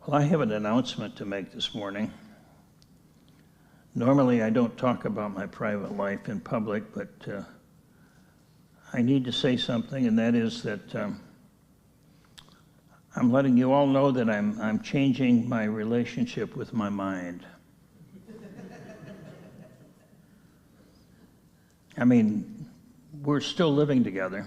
Well, I have an announcement to make this morning. Normally, I don't talk about my private life in public, but I need to say something, and that is that I'm letting you all know that I'm changing my relationship with my mind. I mean, we're still living together,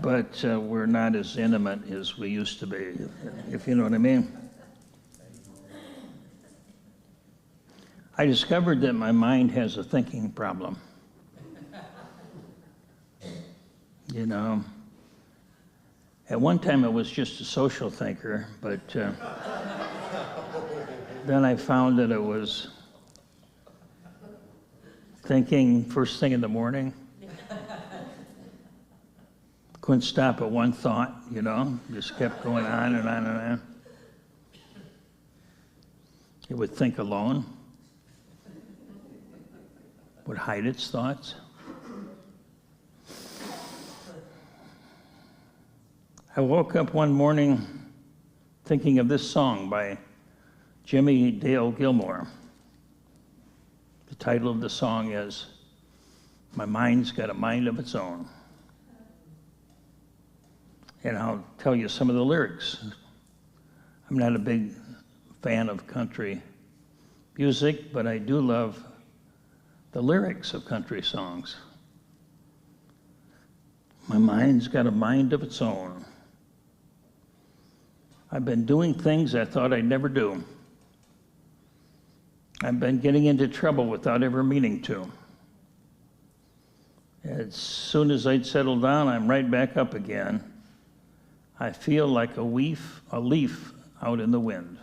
but we're not as intimate as we used to be, if you know what I mean. I discovered that my mind has a thinking problem. You know, at one time it was just a social thinker, but then I found that it was thinking first thing in the morning. Couldn't stop at one thought, you know, just kept going on and on and on. It would think alone, would hide its thoughts. I woke up one morning thinking of this song by Jimmy Dale Gilmore. The title of the song is "My Mind's Got a Mind of Its Own." And I'll tell you some of the lyrics. I'm not a big fan of country music, but I do love the lyrics of country songs. My mind's got a mind of its own. I've been doing things I thought I'd never do. I've been getting into trouble without ever meaning to. As soon as I'd settle down, I'm right back up again. I feel like a leaf out in the wind.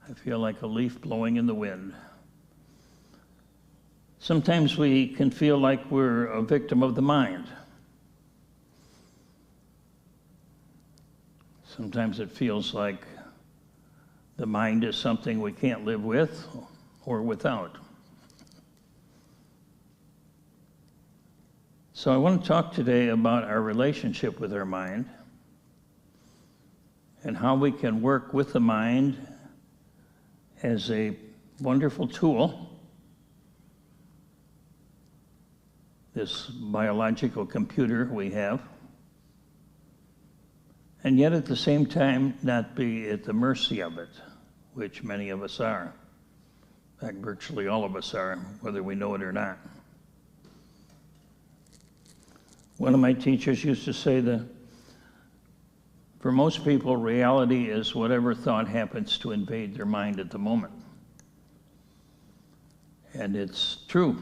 I feel like a leaf blowing in the wind. Sometimes we can feel like we're a victim of the mind. Sometimes it feels like the mind is something we can't live with or without. So I want to talk today about our relationship with our mind and how we can work with the mind as a wonderful tool, this biological computer we have, and yet at the same time not be at the mercy of it, which many of us are. In fact, virtually all of us are, whether we know it or not. One of my teachers used to say that for most people, reality is whatever thought happens to invade their mind at the moment. And it's true.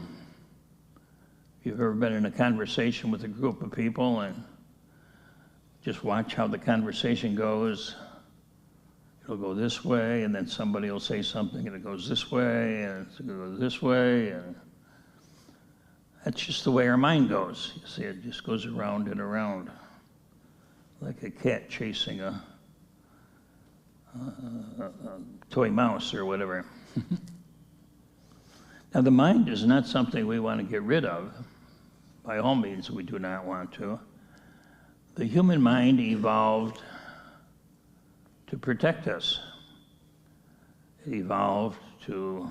If you've ever been in a conversation with a group of people and just watch how the conversation goes, it'll go this way, and then somebody will say something, and it goes this way, and it goes this way, and that's just the way our mind goes. You see, it just goes around and around, like a cat chasing a toy mouse or whatever. Now, the mind is not something we want to get rid of. By all means, we do not want to. The human mind evolved to protect us. It evolved to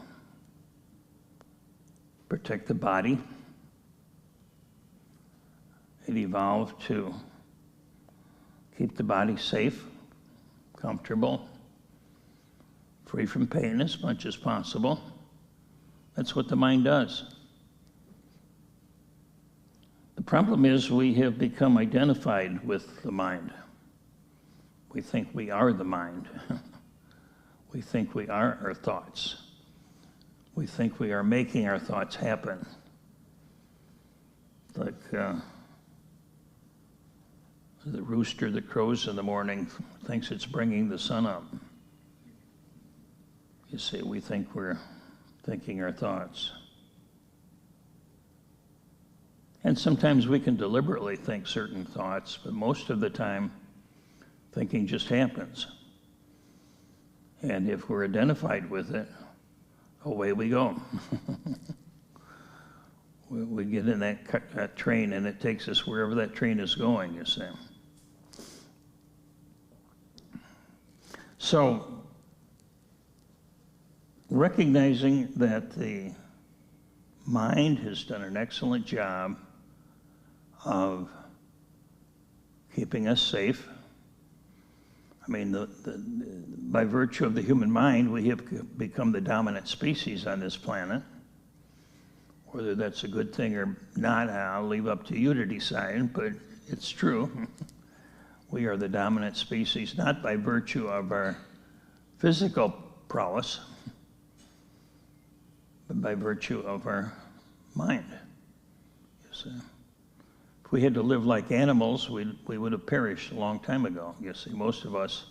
protect the body. It evolved to keep the body safe, comfortable, free from pain as much as possible. That's what the mind does. The problem is we have become identified with the mind. We think we are the mind. We think we are our thoughts. We think we are making our thoughts happen. Like the rooster that crows in the morning thinks it's bringing the sun up. You see, we think we're thinking our thoughts. And sometimes we can deliberately think certain thoughts, but most of the time, thinking just happens. And if we're identified with it, away we go. We get in that train, and it takes us wherever that train is going, you see. So, recognizing that the mind has done an excellent job of keeping us safe. I mean, by virtue of the human mind, we have become the dominant species on this planet. Whether that's a good thing or not, I'll leave up to you to decide, but it's true. We are the dominant species, not by virtue of our physical prowess, but by virtue of our mind. You see. If we had to live like animals, we would have perished a long time ago. You see, most of us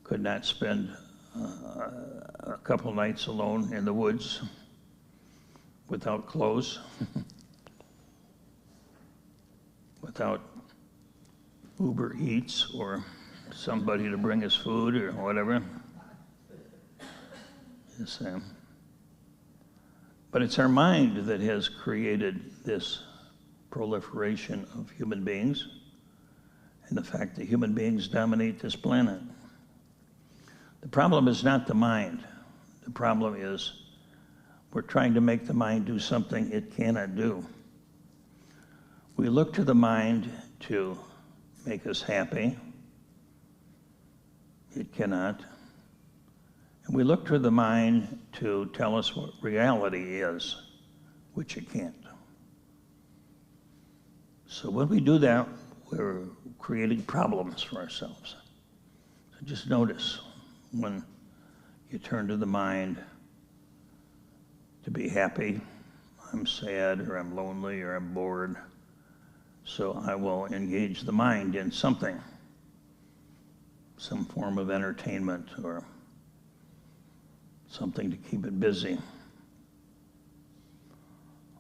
could not spend a couple nights alone in the woods without clothes, without Uber Eats or somebody to bring us food or whatever. You see. But it's our mind that has created this proliferation of human beings and the fact that human beings dominate this planet. The problem is not the mind. The problem is we're trying to make the mind do something it cannot do. We look to the mind to make us happy. It cannot. And we look to the mind to tell us what reality is, which it can't. So when we do that, we're creating problems for ourselves. So just notice when you turn to the mind to be happy, I'm sad, or I'm lonely, or I'm bored. So I will engage the mind in something, some form of entertainment or something to keep it busy.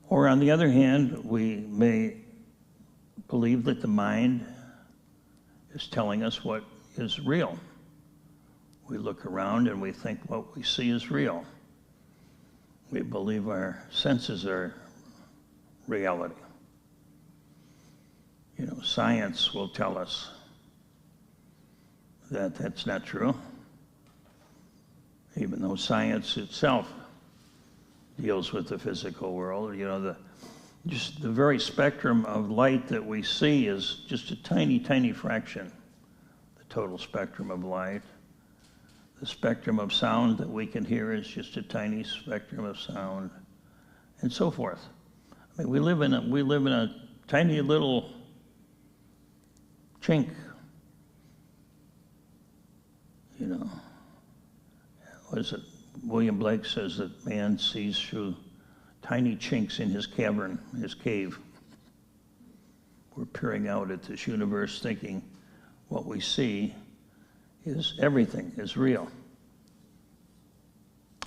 Or on the other hand, we may believe that the mind is telling us what is real. We look around and we think what we see is real. We believe our senses are reality. You know, science will tell us that that's not true, even though science itself deals with the physical world. You know, just the very spectrum of light that we see is just a tiny, tiny fraction, the total spectrum of light. The spectrum of sound that we can hear is just a tiny spectrum of sound, and so forth. I mean, we live in a tiny little chink. You know, what is it? William Blake says that man sees through tiny chinks in his cavern, his cave. We're peering out at this universe thinking what we see is everything is real.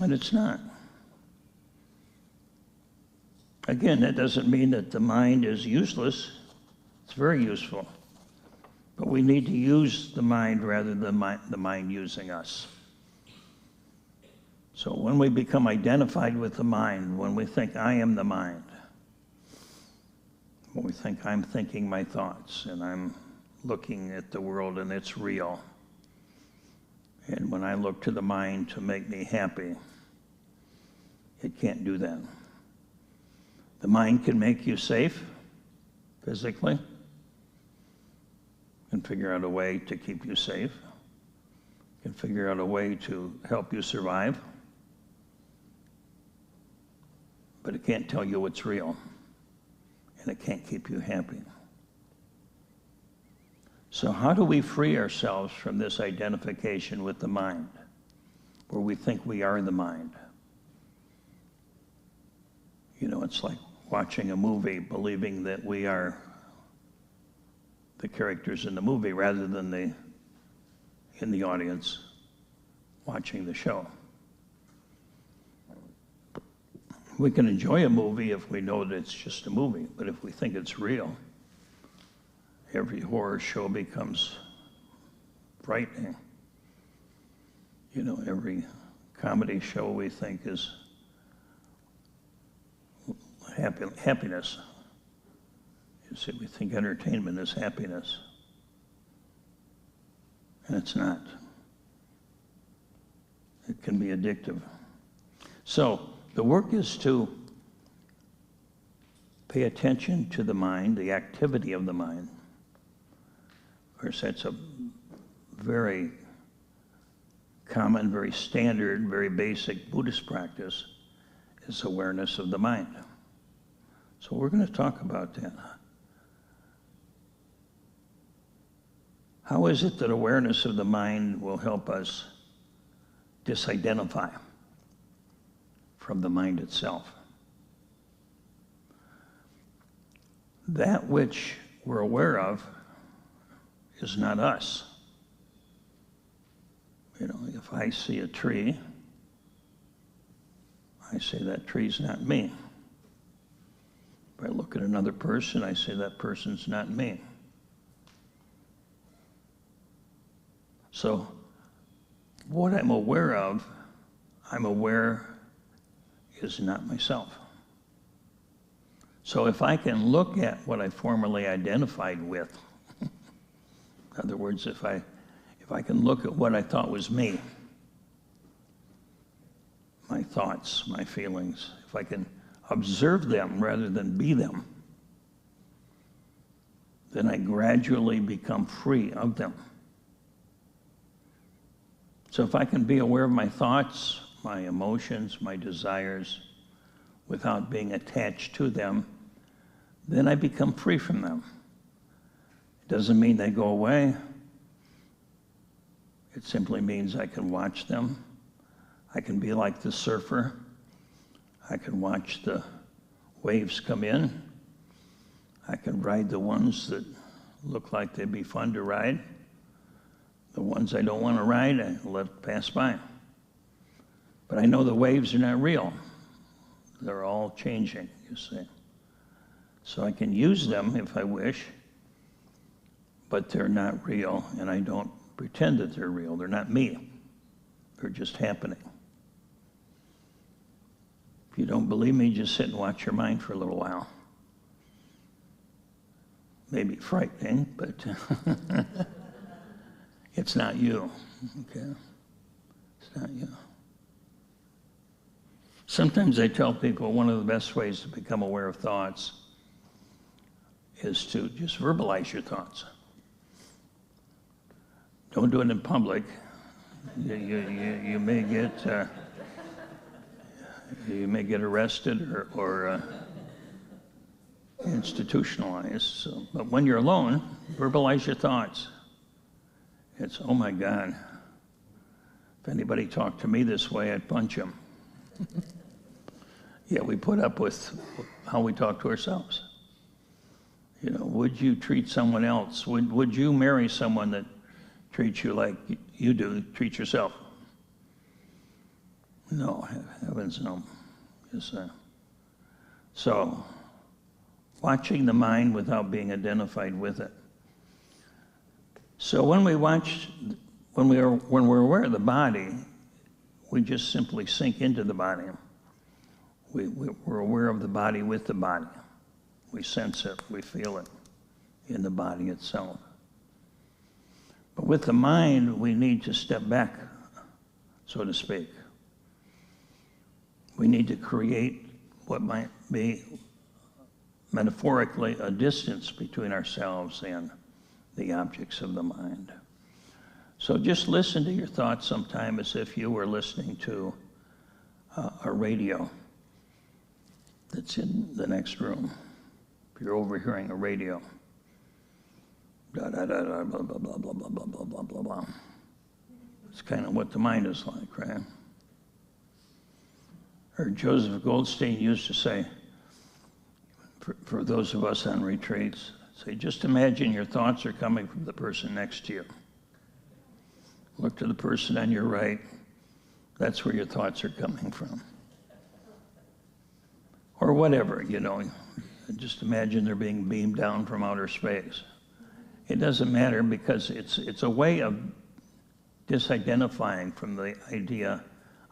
And it's not. Again, that doesn't mean that the mind is useless. It's very useful. But we need to use the mind rather than the mind using us. So when we become identified with the mind, when we think I am the mind, when we think I'm thinking my thoughts and I'm looking at the world and it's real, and when I look to the mind to make me happy, it can't do that. The mind can make you safe physically, can figure out a way to keep you safe, can figure out a way to help you survive, but it can't tell you what's real, and it can't keep you happy. So how do we free ourselves from this identification with the mind, where we think we are the mind? You know, it's like watching a movie, believing that we are the characters in the movie rather than in the audience watching the show. We can enjoy a movie if we know that it's just a movie, but if we think it's real, every horror show becomes frightening. You know, every comedy show we think is happiness. You see, we think entertainment is happiness, and it's not. It can be addictive. So the work is to pay attention to the mind, the activity of the mind. Of course, that's a very common, very standard, very basic Buddhist practice, is awareness of the mind. So we're going to talk about that. How is it that awareness of the mind will help us disidentify from the mind itself? That which we're aware of is not us. You know, if I see a tree, I say that tree's not me. If I look at another person, I say that person's not me. So what I'm aware of, I'm aware is not myself. So if I can look at what I formerly identified with, in other words, if I can look at what I thought was me, my thoughts, my feelings, if I can observe them rather than be them, then I gradually become free of them. So if I can be aware of my thoughts, my emotions, my desires, without being attached to them, then I become free from them. It doesn't mean they go away. It simply means I can watch them. I can be like the surfer. I can watch the waves come in. I can ride the ones that look like they'd be fun to ride. The ones I don't want to ride, I let pass by. But I know the waves are not real. They're all changing, you see. So I can use them if I wish, but they're not real, and I don't pretend that they're real. They're not me. They're just happening. If you don't believe me, just sit and watch your mind for a little while. Maybe frightening, but it's not you, okay? It's not you. Sometimes I tell people one of the best ways to become aware of thoughts is to just verbalize your thoughts. Don't do it in public. You may get arrested or institutionalized. So, but when you're alone, verbalize your thoughts. It's, oh my God, if anybody talked to me this way, I'd punch him. Yeah, we put up with how we talk to ourselves. You know, would you treat someone else? Would you marry someone that treats you like you do, treat yourself? No, heavens no. Yes, so, watching the mind without being identified with it. So when we're aware of the body, we just simply sink into the body. We're aware of the body with the body. We sense it, we feel it in the body itself. But with the mind, we need to step back, so to speak. We need to create what might be metaphorically a distance between ourselves and the objects of the mind. So just listen to your thoughts sometime as if you were listening to a radio that's in the next room. If you're overhearing a radio, da da da da blah blah blah blah blah blah blah blah blah blah. It's kind of what the mind is like, right? Or Joseph Goldstein used to say, for those of us on retreats, say, just imagine your thoughts are coming from the person next to you. Look to the person on your right. That's where your thoughts are coming from. Or whatever, you know. Just imagine they're being beamed down from outer space. It doesn't matter because it's a way of disidentifying from the idea,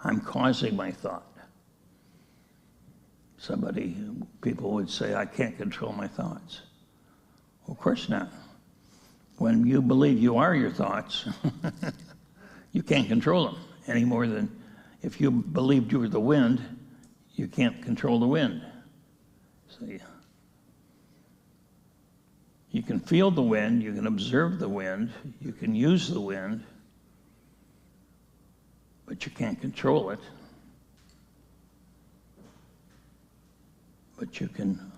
I'm causing my thought. People would say, I can't control my thoughts. Well, of course not. When you believe you are your thoughts, you can't control them any more than if you believed you were the wind, you can't control the wind. See, you can feel the wind, you can observe the wind, you can use the wind, but you can't control it. But you can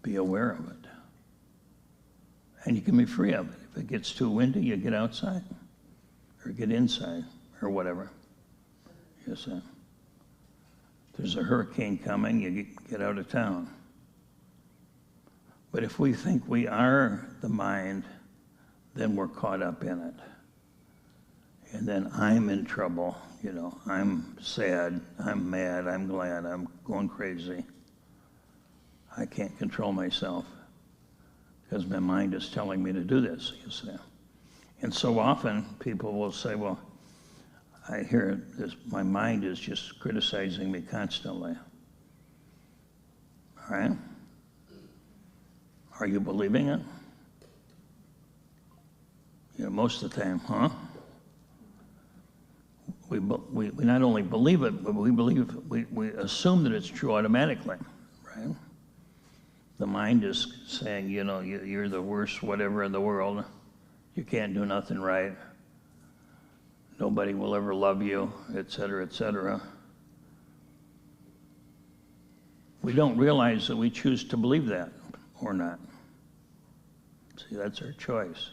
be aware of it. And you can be free of it. If it gets too windy, you get outside or get inside or whatever. Yes, if there's a hurricane coming, you get out of town. But if we think we are the mind, then we're caught up in it. And then I'm in trouble, you know, I'm sad, I'm mad, I'm glad, I'm going crazy. I can't control myself because my mind is telling me to do this, you see. And so often people will say, well, I hear this, my mind is just criticizing me constantly. All right? Are you believing it? You know, most of the time, huh? We not only believe it, but we assume that it's true automatically, right? The mind is saying, you know, you're the worst whatever in the world. You can't do nothing right. Nobody will ever love you, et cetera, et cetera. We don't realize that we choose to believe that or not. See, that's our choice.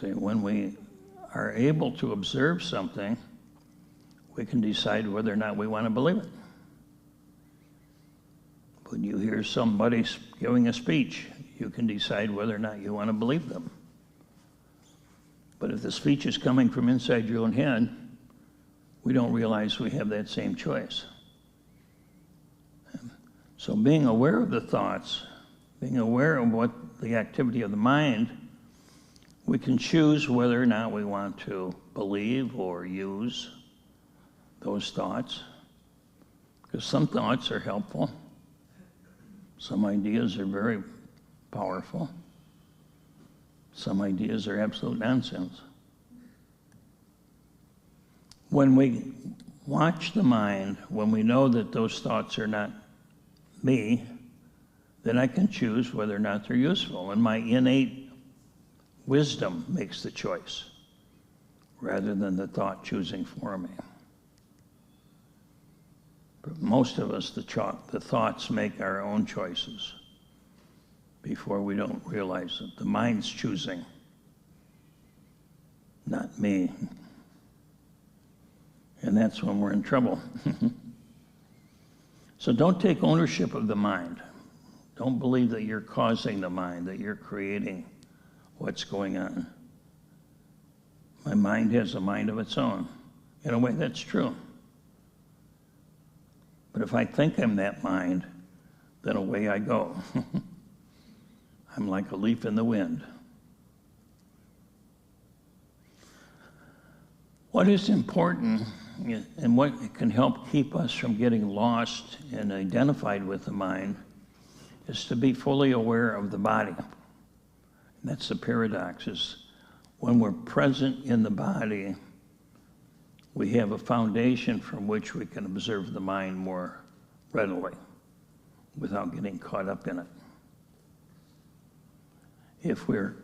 See, when we are able to observe something, we can decide whether or not we want to believe it. When you hear somebody giving a speech, you can decide whether or not you want to believe them. But if the speech is coming from inside your own head, we don't realize we have that same choice. So being aware of the thoughts, being aware of what the activity of the mind, we can choose whether or not we want to believe or use those thoughts. Because some thoughts are helpful. Some ideas are very powerful. Some ideas are absolute nonsense. When we watch the mind, when we know that those thoughts are not me, then I can choose whether or not they're useful. And my innate wisdom makes the choice rather than the thought choosing for me. For most of us, the thoughts make our own choices before we don't realize it. The mind's choosing, not me. And that's when we're in trouble. So don't take ownership of the mind. Don't believe that you're causing the mind, that you're creating what's going on. My mind has a mind of its own. In a way, that's true. But if I think I'm that mind, then away I go. I'm like a leaf in the wind. What is important and what can help keep us from getting lost and identified with the mind is to be fully aware of the body. And that's the paradox, is when we're present in the body, we have a foundation from which we can observe the mind more readily without getting caught up in it. If we're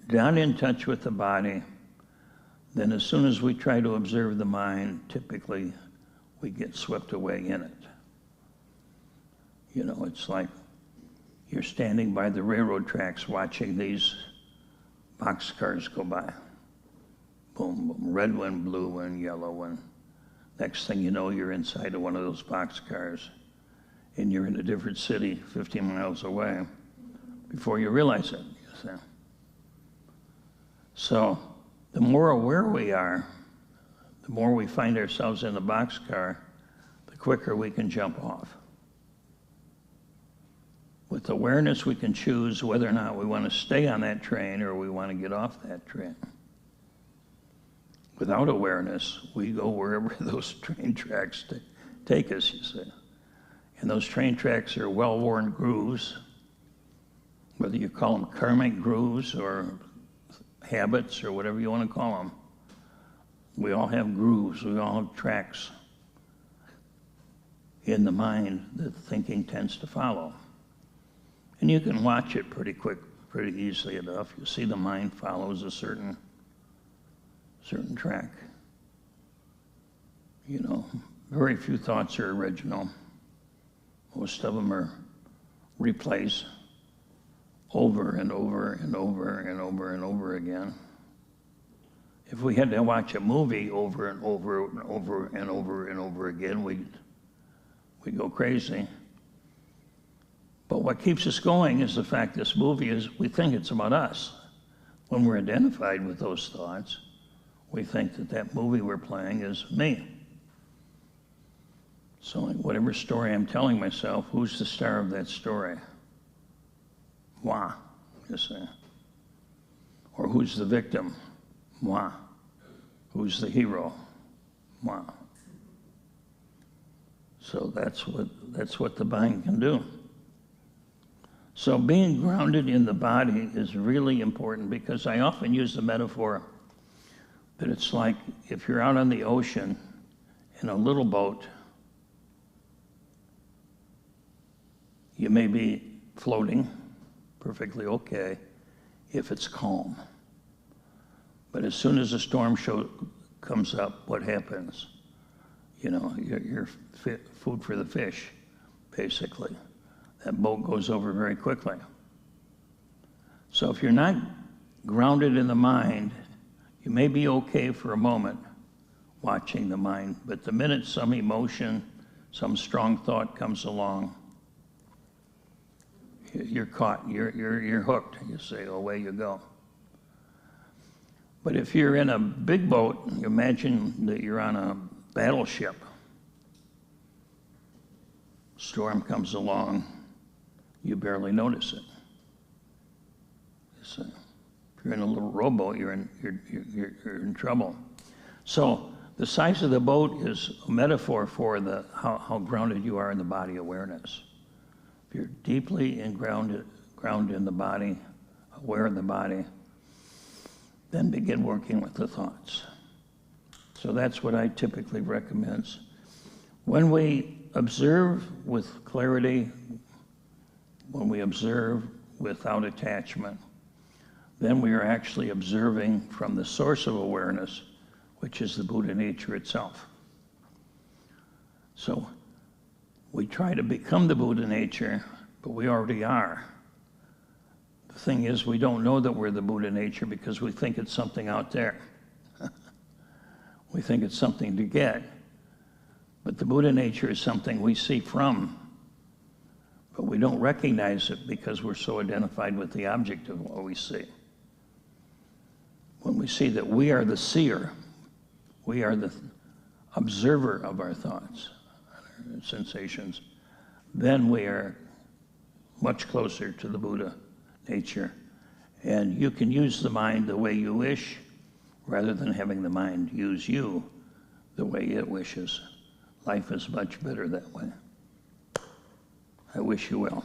not in touch with the body, then as soon as we try to observe the mind, typically we get swept away in it. You know, it's like you're standing by the railroad tracks watching these boxcars go by. Boom, boom, red one, blue one, yellow one. Next thing you know, you're inside of one of those boxcars and you're in a different city 15 miles away before you realize it. You see? So the more aware we are, the more we find ourselves in the boxcar, the quicker we can jump off. With awareness, we can choose whether or not we want to stay on that train or we want to get off that train. Without awareness, we go wherever those train tracks take us, you see. And those train tracks are well-worn grooves, whether you call them karmic grooves or habits or whatever you want to call them. We all have grooves, we all have tracks in the mind that thinking tends to follow. And you can watch it pretty easily enough. You see the mind follows a certain track. You know, very few thoughts are original. Most of them are replays over and over and over and over and over again. If we had to watch a movie over and over and over and over and over again, we'd go crazy. But what keeps us going is the fact this movie we think it's about us. When we're identified with those thoughts, we think that movie we're playing is me. So like whatever story I'm telling myself, who's the star of that story? Moi, you say. Or who's the victim? Moi. Who's the hero? Moi. So that's what the mind can do. So being grounded in the body is really important, because I often use the metaphor that it's like if you're out on the ocean in a little boat, you may be floating perfectly okay if it's calm. But as soon as a storm comes up, what happens? You know, you're food for the fish, basically. That boat goes over very quickly. So if you're not grounded in the mind, you may be okay for a moment watching the mind, but the minute some emotion, some strong thought comes along, you're caught, you're hooked. You say, away you go. But if you're in a big boat, imagine that you're on a battleship. Storm comes along, you barely notice it. So if you're in a little rowboat, you're in trouble. So the size of the boat is a metaphor for how grounded you are in the body awareness. If you're deeply grounded in the body, aware of the body, then begin working with the thoughts. So that's what I typically recommend. When we observe with clarity, when we observe without attachment, then we are actually observing from the source of awareness, which is the Buddha nature itself. So we try to become the Buddha nature, but we already are. The thing is, we don't know that we're the Buddha nature because we think it's something out there. We think it's something to get. But the Buddha nature is something we see from, but we don't recognize it because we're so identified with the object of what we see. When we see that we are the seer, we are the observer of our thoughts, our sensations, then we are much closer to the Buddha nature. And you can use the mind the way you wish, rather than having the mind use you the way it wishes. Life is much better that way. I wish you well.